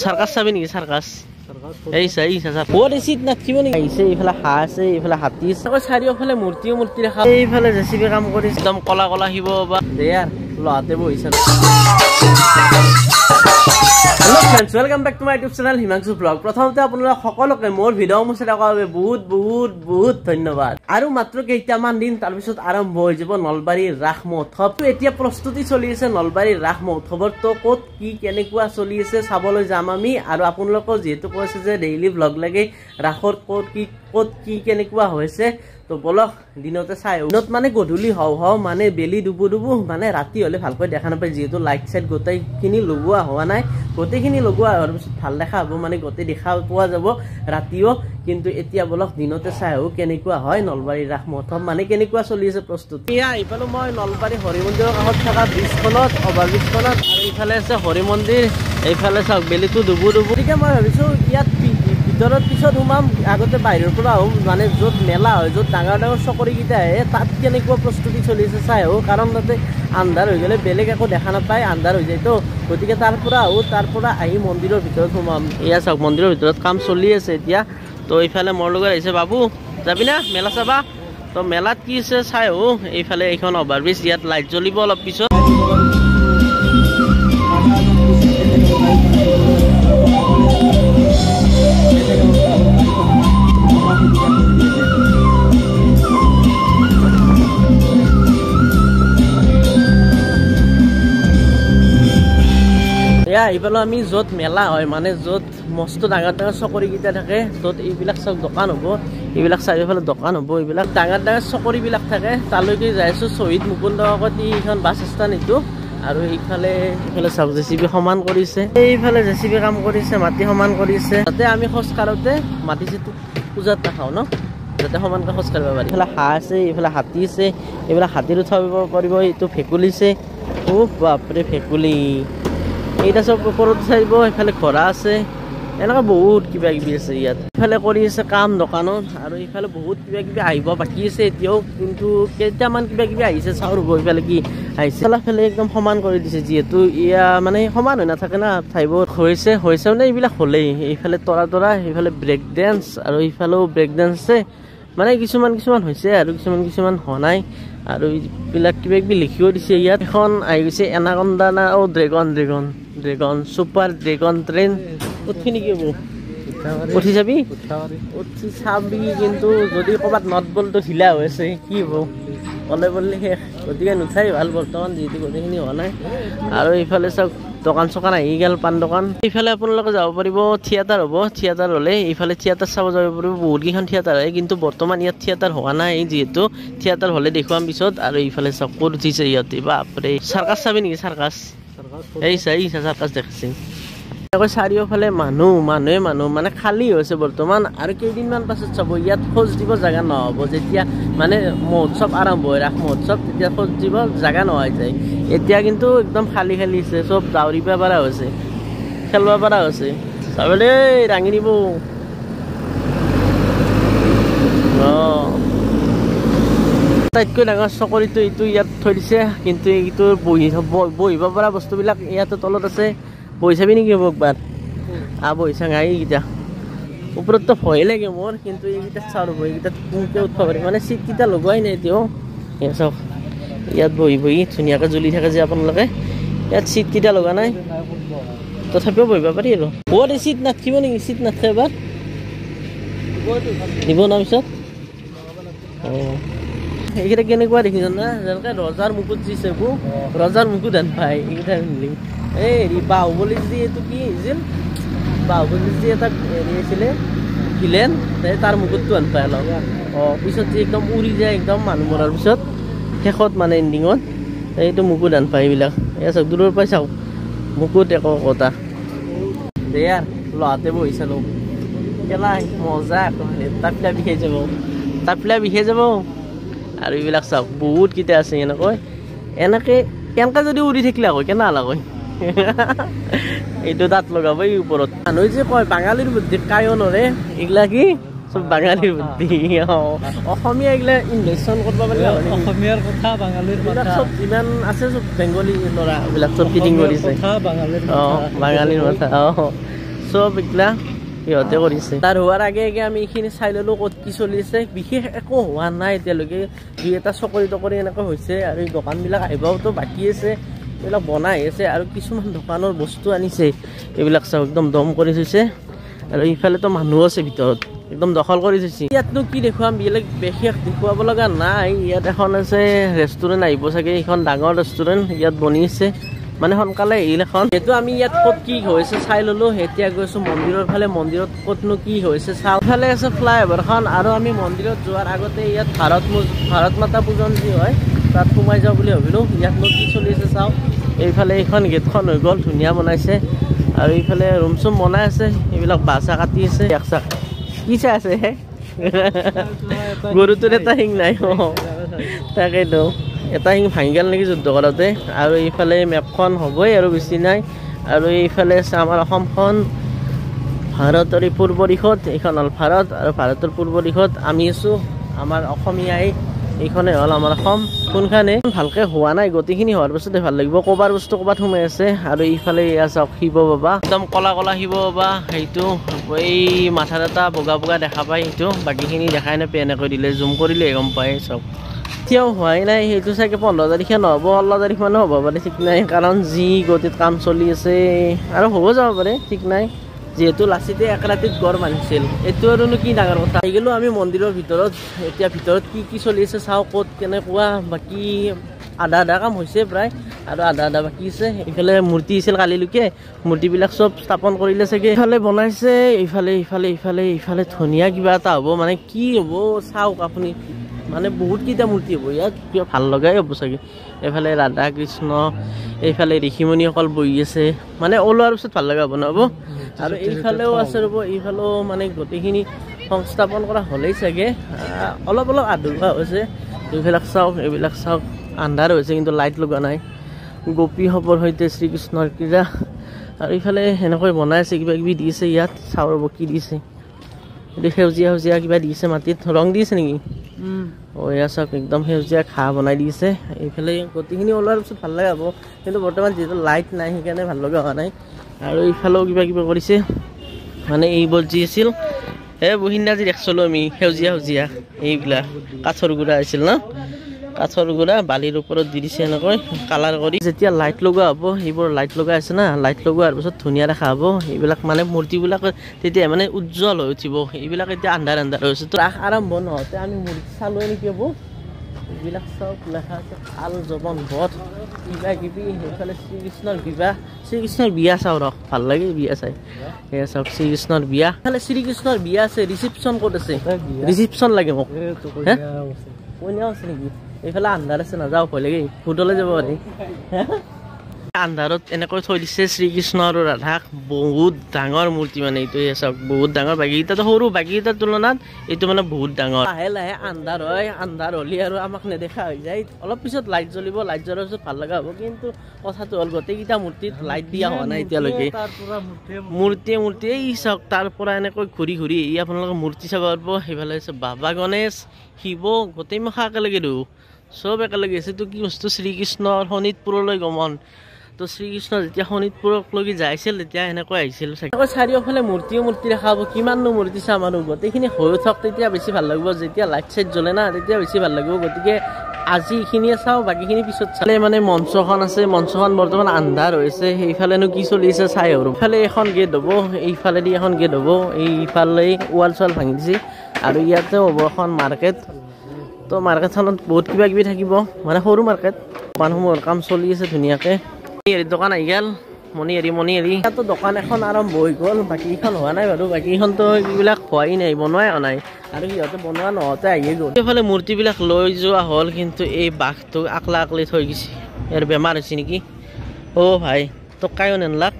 Circus চাবি নেকি circus এই স্যার বহুত এচিত নাথিব নেকি আহিছে এইফালে হাঁহ আছে এইফালে হাতী আছে চাৰিওফালে মূৰ্তি দেখা এইফালে জেচিবি কাম কৰিছে একদম কলা কলা আহিব বা দেয়াৰ লহাতে বহিছে Hello friends, welcome back to my YouTube channel Himanshu Vlog. প্ৰথমতে আপোনালোক সকলোকে মোৰ ভিডিঅ' মুছে থকাৰ বাবে বহুত ধন্যবাদ। আৰু মাত্ৰ কেইটামান দিন তাৰ পিছত আৰম্ভ হৈ যাব নলবাৰীৰ ৰাস মহোৎসৱ। এতিয়া প্ৰস্তুতি চলি আছে নলবাৰীৰ ৰাস মহোৎসৱৰ তো ক'ত কি কেনেকুৱা চলি আছে চাবলৈ যাম আমি আৰু আপোনালোকক যেহেতু কৈছে যে ডেইলি ভ্লগ লাগে ৰাসৰ ক'ত কি কেনেকুৱা হৈছে তো বলক দিনতে চাই দিনত মানে গধূলি হও মানে বেলি ডুবু মানে ৰাতি হলে ভালকৈ দেখা নাপায় যেহেতু লাইট সাইড গোটেইখিনি লগোৱা হোৱা নাই গোটেইখিনি লগোৱা হোৱাৰ পিছত ভাল দেখা হ'ব মানে গোটেই দেখা পোৱা যাব ৰাতিও কিন্তু এতিয়া বলক দিনতে চাই আহো কেনেকুৱা হয় নলবাৰী ৰাস মহোৎসৱ মানে কেনেকুৱা চলি আছে প্ৰস্তুতি এয়া এইফালে মই নলবাৰী হৰি মন্দিৰৰ কাষত থকা ব্ৰিজখনত অভাৰব্ৰিজখনত আৰু এইফালে আছে হৰি মন্দিৰ এইফালে চাওক বেলিটো ডুবু গতিকে মই ভাবিছো ইয়াত ভিতৰত পিছত সোমাম আগতে বাহিৰৰ পৰা আহোঁ মানে য'ত মেলা হয় য'ত ডাঙৰ চকৰিকেইটা আহে তাত কেনেকুৱা প্ৰস্তুতি চলি আছে চাই আহোঁ কাৰণ তাতে আন্ধাৰ হৈ গ'লে বেলেগ একো দেখা নাপায় আন্ধাৰ হৈ যায় তো গতিকে তাৰ পৰা আহোঁ তাৰ পৰা আহি মন্দিৰৰ ভিতৰত সোমাম এয়া চাওক মন্দিৰৰ ভিতৰত কাম চলি আছে এতিয়া তো এইফালে মোৰ লগত আহিছে বাবু যাবি না মেলা চাবা তো মেলাত কি আছে চাই আহোঁ এইফালে এইখন অভাৰব্ৰিজ ইয়াত লাইট জ্বলিব অলপ পিছত এইফালে আমি য'ত মেলা হয় মানে য'ত মস্ত ডাঙৰ চকৰিকেইটা থাকে ত'ত এইবিলাক চব দোকান হ'ব এইবিলাক চাৰিওফালে দোকান হ'ব এইবিলাক ডাঙৰ চকৰিবিলাক থাকে তালৈকে যাই আছোঁ শ্বহীদ মুকুন্দ কাকতি এইখন বাছ ষ্টেণ্ড এইটো আৰু এইফালে চাওক জেচিবি সমান কৰিছে এইফালে জেচিবি কাম কৰিছে মাটি সমান কৰিছে তাতে আমি খোজ কাঢ়োতে মাটি চিটো পূজাত নাখাওঁ ন যাতে সমানকৈ খোজ কাঢ়িব পাৰি এইফালে হাঁহ আছে এইফালে হাতী আছে এইবিলাক হাতীৰ উঠাব পাৰিব এইটো ভেকুলিছে বাপৰে ভেকুলি এইটা সব ওপৰত চাইব এইফালে ঘোঁৰা আছে এনেকুৱা বহুত কিবা কিবি আছে ইয়াত এইফালে কৰি আছে কাম দোকানত আৰু এইফালে বহুত কিবা কিবি আহিব বাকী আছে এতিয়াও কিন্তু কেইটামান কিবা কিবি আহিছে চাওঁ ৰ'ব এইফালে কি আহিছে এইফালে একদম সমান কৰি দিছে যিহেতু ইয়া মানে সমান হৈ নাথাকে না ঠাইবোৰ হৈছে মানে এইবিলাক হ'লেই এইফালে তৰা এইফালে ব্ৰেক ডেন্স আৰু এইফালেও ব্ৰেক ডেন্স আছে মানে কিছুমান হৈছে আৰু কিছুমান হোৱা নাই আৰু এইবিলাক কিবা কিবি লিখিও দিছে ইয়াত এখন আহি গৈছে এনাকন্দা না ড্ৰেগন ছুপাৰ ড্ৰেগন ট্ৰেইন উঠি নেকি হ'ব উঠি যাবি উঠি চাবি কিন্তু যদি ক'ৰবাত নট বলটো ঢিলা হৈ আছে কি হ'ব বলে শেষ গতিকে নুঠাই ভাল বৰ্তমান যিহেতু গোটেইখিনি হোৱা নাই আৰু এইফালে চাওক দোকান চোকান আহি গ'ল পাণ দোকান এইফালে আপোনালোকে যাব পাৰিব থিয়েটাৰ হ'ব থিয়েটাৰ হ'লে এইফালে থিয়েটাৰ চাব যাব পাৰিব বহুতকেইখন থিয়েটাৰ হয় কিন্তু বৰ্তমান ইয়াত থিয়েটাৰ হোৱা নাই যিহেতু থিয়েটাৰ হ'লে দেখুৱাম পিছত আৰু এইফালে চাওক ক'ত উঠিছে ইহঁতে বাপৰে চাৰ্কাছ চাবি নেকি চাৰ্কাছ এই চাৰ্কাছ দেখিছে চাৰিওফালে মানুহে মানে খালী হৈছে বৰ্তমান আৰু কেইদিনমান পাছত চাব ইয়াত খোজ দিব জেগা নহ'ব যেতিয়া মানে মহোৎসৱ আৰম্ভ হয় ৰাস মহোৎসৱ তেতিয়া খোজ দিব জেগা নহয় যায় এতিয়া কিন্তু একদম খালী হৈছে চব দাউৰিব পৰা হৈছে খেলিব পৰা হৈছে চাবলৈ ৰাঙি দিব আটাইতকৈ ডাঙৰ চকৰিটো এইটো ইয়াত থৈ দিছে কিন্তু এইটো বহিব পৰা বস্তুবিলাক ইয়াতে তলত আছে বহি চাবি নেকি হ'ব একবাৰ বহি চাং এইকেইটা ওপৰততো ভয় লাগে মোৰ কিন্তু এইকেইটাত চাওঁ ৰ'ব এইকেইটাত কোনকৈ উঠিব পাৰিম মানে চিটকেইটা লগোৱাই নাই এতিয়াও এয়া চাওক ইয়াত বহি ধুনীয়াকৈ জ্বলি থাকে যে আপোনালোকে ইয়াত চিটকেইটা লগা নাই তথাপিও বহিব পাৰি আৰু বহুত চিট নাথাকিব নেকি চিট নাথাকে এবাৰ দিব ন পিছত এইকেইটা কেনেকুৱা দেখিছ না যেনেকৈ ৰজাৰ মুকুট যি চাব ৰজাৰ মুকুট হেন পায় এইকেইটা পিন্ধিলি এই বাহুবলী যি এইটো কি হৈছিল বাহুবলী যি এটা হেৰি আছিলে ভিলেন তাৰ মুকুটটো হেন পায় অলপ পিছত যে একদম উৰি যায় একদম মানুহ মৰাৰ পিছত শেষত মানে এণ্ডিঙত এইটো মুকুট হেন পায় এইবিলাক এয়া চাওক দূৰৰ পৰাই চাওক মুকুট একো কথা দেয়াৰ লহাতে বহি চালোঁ কেলাই মজা তাপিলা বিষাই যাব আৰু এইবিলাক চাওক বহুতকেইটা আছে এনেকৈ যদি উৰি থাকিলে আকৌ কেনে নালাগৈ এইটো দাঁত লগাব এই ওপৰত মানুহে যে কয় বাঙালীৰ বুদ্ধি কায়ো নৰে এইগিলা কি সব বাঙালীৰ বুদ্ধি অসমীয়া এইগিলা ইনভেষ্টন কৰিব পাৰিলে অসমীয়াৰ কথা বাঙালীৰ কথা সব যিমান আছে সব বেংগলী ল'ৰা এইবিলাক সব ফিটিং কৰিছে বাঙালীৰ কথা চব এইগিলা সিহঁতে কৰিছে তাৰ হোৱাৰ আগে আগে আমি এইখিনি চাই ল'লোঁ ক'ত কি চলিছে বিশেষ একো হোৱা নাই এতিয়ালৈকে দুই এটা চকৰি তকৰি এনেকৈ হৈছে আৰু এই দোকানবিলাক আহিবওতো বাকী আছে এইবিলাক বনাই আছে আৰু কিছুমান দোকানৰ বস্তু আনিছে এইবিলাক চাওক একদম দম কৰি থৈছে আৰু ইফালেতো মানুহ আছে ভিতৰত একদম দখল কৰি থৈছে ইয়াতনো কি দেখুৱাম বেলেগ বিশেষ দেখুৱাব লগা নাই ইয়াত এখন আছে ৰেষ্টুৰেণ্ট আহিব চাগে এইখন ডাঙৰ ৰেষ্টুৰেণ্ট ইয়াত বনি আছে মানে সোনকালে আহিল এখন যেহেতু আমি ইয়াত ক'ত কি হৈছে চাই ল'লোঁ এতিয়া গৈছোঁ মন্দিৰৰ ফালে মন্দিৰত ক'তনো কি হৈছে চাৰিওফালে আছে ফ্লাইঅভাৰখন আৰু আমি মন্দিৰত যোৱাৰ আগতে ইয়াত ভাৰত মাতা পূজন যি হয় তাত সোমাই যাওঁ বুলি ভাবিলোঁ ইয়াতনো কি চলি আছে চাওঁ এইফালে এইখন গেটখন হৈ গ'ল ধুনীয়া বনাইছে আৰু এইফালে ৰুম চুম বনাই আছে এইবিলাক বাছা কাটি আছে কি চাই আছে গৰুটোৰ এটা শিং নাই তাকেইতো এটা শিং ভাঙি গ'ল নেকি যুদ্ধ কৰাতে আৰু এইফালে মেপখন হ'বই আৰু বেছি নাই আৰু এইফালে আছে আমাৰ অসমখন ভাৰতৰ পূৰ্ব দিশত এইখন হ'ল ভাৰত আৰু ভাৰতৰ পূৰ্ব দিশত আমি আছোঁ আমাৰ অসমীয়াই এইখনে হ'ল আমাৰ অসম কোনখানে ভালকৈ হোৱা নাই গোটেইখিনি হোৱাৰ পাছতে ভাল লাগিব ক'ৰবাৰ বস্তু ক'ৰবাত সোমাই আছে আৰু এইফালে চাওক শিৱ বাবা একদম ক'লা ক'লা শিৱ বাবা সেইটো এই মাথাত এটা বগা বগা দেখা পায় সেইটো বাকীখিনি দেখাই নাপায় এনেকৈ দিলে জুম কৰিলে গম পায় চব এতিয়াও হোৱাই নাই সেইটো চাগে 15 তাৰিখে নহ'ব 16 তাৰিখ মানে হ'ব পাৰে ঠিক নাই কাৰণ যি গতিত কাম চলি আছে আৰু হ'ব যাব পাৰে ঠিক নাই যেহেতু লাচিতে এক ৰাতিত গড় মানিছিল এইটো আৰুনো কি ডাঙৰ কথা আহি গ'লোঁ আমি মন্দিৰৰ ভিতৰত এতিয়া ভিতৰত কি কি চলি আছে চাওঁ ক'ত কেনেকুৱা বাকী আধা কাম হৈছে প্ৰায় আৰু আধা বাকী আছে এইফালে মূৰ্তি আছিল কালিলৈকে মূৰ্তিবিলাক চব স্থাপন কৰিলে চাগে এইফালে বনাইছে ইফালে ধুনীয়া কিবা এটা হ'ব মানে কি হ'ব চাওক আপুনি মানে বহুতকেইটা মূৰ্তি হ'ব ইয়াত কিবা ভাল লগাই হ'ব চাগে এইফালে ৰাধা কৃষ্ণ এইফালে ঋষিমুনিসকল বহি আছে মানে ওলোৱাৰ পিছত ভাল লগা হ'ব নহ'ব আৰু এইফালেও আছে ৰ'ব এইফালেও মানে গোটেইখিনি সংস্থাপন কৰা হ'লেই চাগে অলপ আধৰুৱা হৈছে এইবিলাক চাওক আন্ধাৰ হৈছে কিন্তু লাইট লগা নাই গোপীসকলৰ সৈতে শ্ৰীকৃষ্ণৰ ক্ৰীড়া আৰু এইফালে এনেকৈ বনাই আছে কিবা কিবি দিছে ইয়াত চাওঁ ৰ'ব কি দিছে এইটো সেউজীয়া কিবা দিছে মাটিত ৰং দিছে নেকি এয়া চাওক একদম সেউজীয়া ঘাঁহ বনাই দিছে এইফালে গোটেইখিনি ওলোৱাৰ পিছত ভাল লগা হ'ব কিন্তু বৰ্তমান যিহেতু লাইট নাই সেইকাৰণে ভাল লগা হোৱা নাই আৰু এইফালেও কিবা কৰিছে মানে এইবোৰ যি আছিল বহিন্দা যি দেখিছিলোঁ আমি সেউজীয়া এইবিলাক কাঠৰ গুড়া আছিল ন কাঠৰ গুড়া বালিৰ ওপৰত দি দিছে এনেকৈ কালাৰ কৰি যেতিয়া লাইট লগোৱা হ'ব এইবোৰ লাইট লগাই আছে না লাইট লগোৱাৰ পিছত ধুনীয়া দেখা হ'ব এইবিলাক মানে মূৰ্তিবিলাক তেতিয়া মানে উজ্জ্বল হৈ উঠিব এইবিলাক এতিয়া আন্ধাৰ হৈছে তো ৰাস আৰম্ভ নহওঁতে আমি মূৰ্তি চালোৱে নেকি হ'ব এইবিলাক চব লেখা আছে আল জবন বধ কিবা কিবি সেইফালে শ্ৰীকৃষ্ণৰ বিয়া চাওঁ ৰখ ভাল লাগে বিয়া চাই সেয়া চাওক শ্ৰীকৃষ্ণৰ বিয়া এইফালে শ্ৰীকৃষ্ণৰ বিয়া আছে ৰিচিপশ্যন ক'ত আছে ৰিচিপশ্যন লাগে মোক কইনাও আছে নেকি এইফালে আন্ধাৰ আছে নাযাওঁ ভয় লাগে ভূতলৈ যাব পাৰি আন্ধাৰত এনেকৈ থৈ দিছে শ্ৰীকৃষ্ণ আৰু ৰাধাক বহুত ডাঙৰ মূৰ্তি মানে এইটো চাওক বহুত ডাঙৰ বাকীকেইটাতো সৰু বাকীকেইটাৰ তুলনাত এইটো মানে বহুত ডাঙৰ লাহে আন্ধাৰ হয় আন্ধাৰ হ'লে আৰু আমাক নেদেখা হৈ যায় অলপ পিছত লাইট জ্বলিব লাইট জ্বলাৰ পিছত ভাল লগা হ'ব কিন্তু কথাটো হ'ল গোটেইকেইটা মূৰ্তিত লাইট দিয়া হোৱা নাই এতিয়ালৈকে মূৰ্তি এই চাওক তাৰ পৰা এনেকৈ ঘূৰি এই আপোনালোকে মূৰ্তি চাব পাৰিব সেইফালে আছে বাবা গণেশ শিৱ গোটেই মুখা একেলগে দিওঁ চব একেলগে আছে তো কি বস্তু শ্ৰীকৃষ্ণৰ শোণিতপুৰলৈ গমন তো শ্ৰীকৃষ্ণ যেতিয়া শোণিতপুৰকলৈকে যাইছিল তেতিয়া এনেকৈ আহিছিল চাৰিওফালে মূৰ্তি দেখা হ'ব কিমাননো মূৰ্তি চাম আৰু গোটেইখিনি হৈ উঠক তেতিয়া বেছি ভাল লাগিব যেতিয়া লাইট চাইট জ্বলে না তেতিয়া বেছি ভাল লাগিব গতিকে আজি এইখিনিয়ে চাওঁ বাকীখিনি পিছত চালে মানে মঞ্চখন আছে মঞ্চখন বৰ্তমান আন্ধাৰ হৈছে সেইফালেনো কি চলি আছে চাই আৰু ইফালে এখন গেট হ'ব এইফালেদি এখন গেট হ'ব এইফালে ৱাল চোৱাল ভাঙি দিছে আৰু ইয়াতে হ'ব এখন মাৰ্কেট তো মাৰ্কেটখনত বহুত কিবা কিবি থাকিব মানে সৰু মাৰ্কেট দোকানসমূহৰ কাম চলি আছে ধুনীয়াকৈ দোকান আহি গ'ল মণিহাৰী ইয়াতো দোকান এখন আৰম্ভ হৈ গ'ল বাকীখন হোৱা নাই বাৰু বাকীখনতো এইবিলাক হোৱাই নাই বনোৱাই হোৱা নাই আৰু সিহঁতে বনোৱা নহওঁতে আহিয়ে গ'ল এইফালে মূৰ্তিবিলাক লৈ যোৱা হ'ল কিন্তু এই বাঘটো আকলি থৈ গৈছে ইয়াৰ বেমাৰ হৈছে নেকি ভাই তোক কায়ো নেনলাক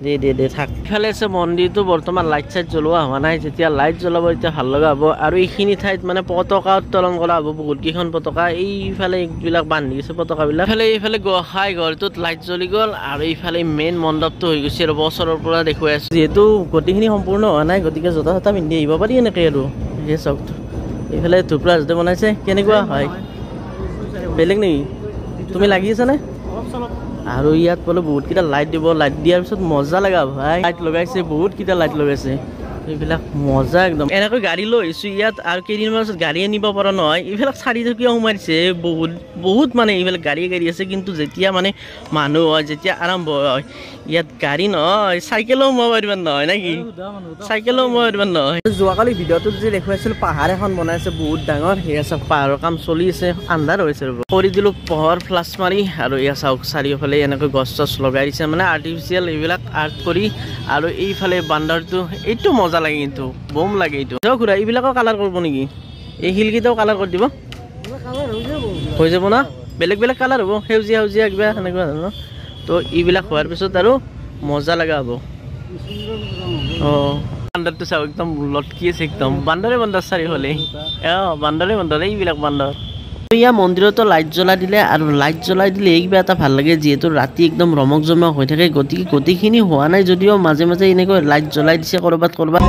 দে থাক ইফালে আছে মন্দিৰটো বৰ্তমান লাইট চাইট জ্বলোৱা হোৱা নাই যেতিয়া লাইট জ্বলাব তেতিয়া ভাল লগা হ'ব আৰু এইখিনি ঠাইত মানে পতাকা উত্তোলন কৰা হ'ব বহুত কেইখন পতাকা এইফালে এইবিলাক বান্ধি গৈছে পতাকাবিলাক এইফালে গোসাঁই ঘৰটোত লাইট জ্বলি গ'ল আৰু এইফালে মেইন মণ্ডপটো হৈ গৈছে আৰু বছৰৰ পৰা দেখুৱাই আছোঁ যিহেতু গোটেইখিনি সম্পূৰ্ণ হোৱা নাই গতিকে জোতা চোতা পিন্ধি আহিব পাৰি এনেকৈ আৰু সেই চাওক এইফালে ধূপৰা য'তে বনাইছে কেনেকুৱা হয় বেলেগ নেকি তুমি লাগি আছানে আৰু ইয়াত বোলে বহুত কেইটা লাইট দিব লাইট দিয়াৰ পিছত মজা লগা ভাই লাইট লগাইছে বহুত কেইটা লাইট লগাইছে এইবিলাক মজা একদম এনেকৈ গাড়ী লৈ আহিছোঁ ইয়াত আৰু কেইদিনমান পিছত গাড়ী আনিব পৰা নহয় এইবিলাক চাৰিচকীয়া সোমাইছে বহুত বহুত মানে এইবিলাক গাড়ী আছে কিন্তু যেতিয়া মানে মানুহ হয় যেতিয়া আৰম্ভ হয় ইয়াত গাড়ী নহয় চাইকেলো সোমাব পাৰিব নহয় নেকি চাইকেলো সোমাব পাৰিব নহয় যোৱাকালি ভিডিঅ'টোত যে দেখুৱাইছিলোঁ পাহাৰ এখন বনাইছে বহুত ডাঙৰ সেয়া চাওক পাহাৰৰ কাম চলি আছে আন্ধাৰ হৈছে ৰ'ব কৰি দিলোঁ পোহৰ ফ্লাছ মাৰি আৰু এয়া চাওক চাৰিওফালে এনেকৈ গছ চছ লগাই দিছে মানে আৰ্টিফিচিয়েল এইবিলাক আৰ্ট কৰি আৰু এইফালে বান্দাৰটো এইটো মজা লাগে কিন্তু বম লাগে এইটো খুৰা এইবিলাকো কালাৰ কৰিব নেকি এই শিলকেইটাও কালাৰ কৰি দিব হৈ যাব না বেলেগ বেলেগ কালাৰ হ'ব সেউজীয়া সেউজীয়া কিবা সেনেকুৱা ধৰণৰ তো এইবিলাক হোৱাৰ পিছত আৰু মজা লগা হ'ব অঁ বান্দাৰটো চাওক একদম লটকি আছে একদম বান্দাৰে বান্দাৰ চাৰিওফালে বান্দাৰে বান্দাৰ এইবিলাক বান্দাৰ ইয়াৰ মন্দিৰতো লাইট জ্বলাই দিলে আৰু লাইট জ্বলাই দিলে কিবা এটা ভাল লাগে যিহেতু ৰাতি একদম ৰমক জমক হৈ থাকে গতিকে গোটেইখিনি হোৱা নাই যদিও মাজে মাজে এনেকৈ লাইট জ্বলাই দিছে ক'ৰবাত ক'ৰবাত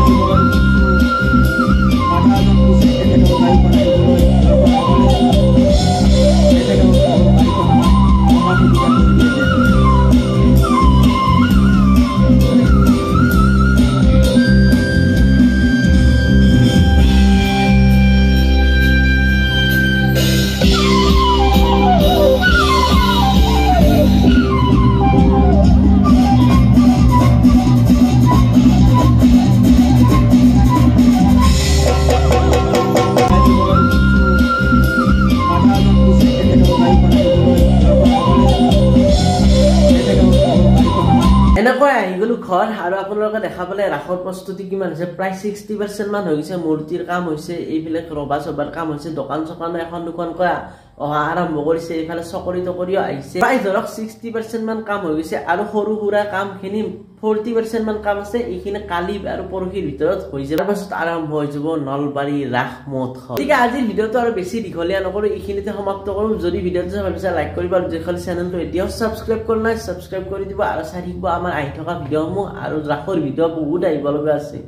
এনেকৈ আহি গ'লো ঘৰ আৰু আপোনালোকে দেখা পালে ৰাসৰ প্ৰস্তুতি কিমান হৈছে প্ৰায় 60% মান হৈ গৈছে মূৰ্তিৰ কাম হৈছে এইবিলাক ৰবা চবাৰ কাম হৈছে দোকান চোকানো এখন দুখনকৈ অহা আৰম্ভ কৰিছে এইফালে চকৰি তকৰিও আহিছে প্ৰায় ধৰক 60% মান কাম হৈ গৈছে আৰু সৰু সুৰা কামখিনি 40% মান কাম আছে এইখিনি কালি আৰু পৰহিৰ ভিতৰত হৈ যাব তাৰপাছত আৰম্ভ হৈ যাব নলবাৰী ৰাস মহোৎসৱ ঠিক আছে আজিৰ ভিডিঅ'টো আৰু বেছি দীঘলীয়া নকৰো এইখিনিতে সমাপ্ত কৰিম যদি ভিডিঅ'টো ভাবিছে লাইক কৰিব আৰু যিখন চেনেলটো এতিয়াও সাবস্ক্ৰাইব কৰা নাই সাবস্ক্ৰাইব কৰি দিব আৰু চাই থাকিব আমাৰ আহি থকা ভিডিঅ'সমূহ আৰু ৰাসৰ ভিডিঅ' বহুত আহিব লগা আছে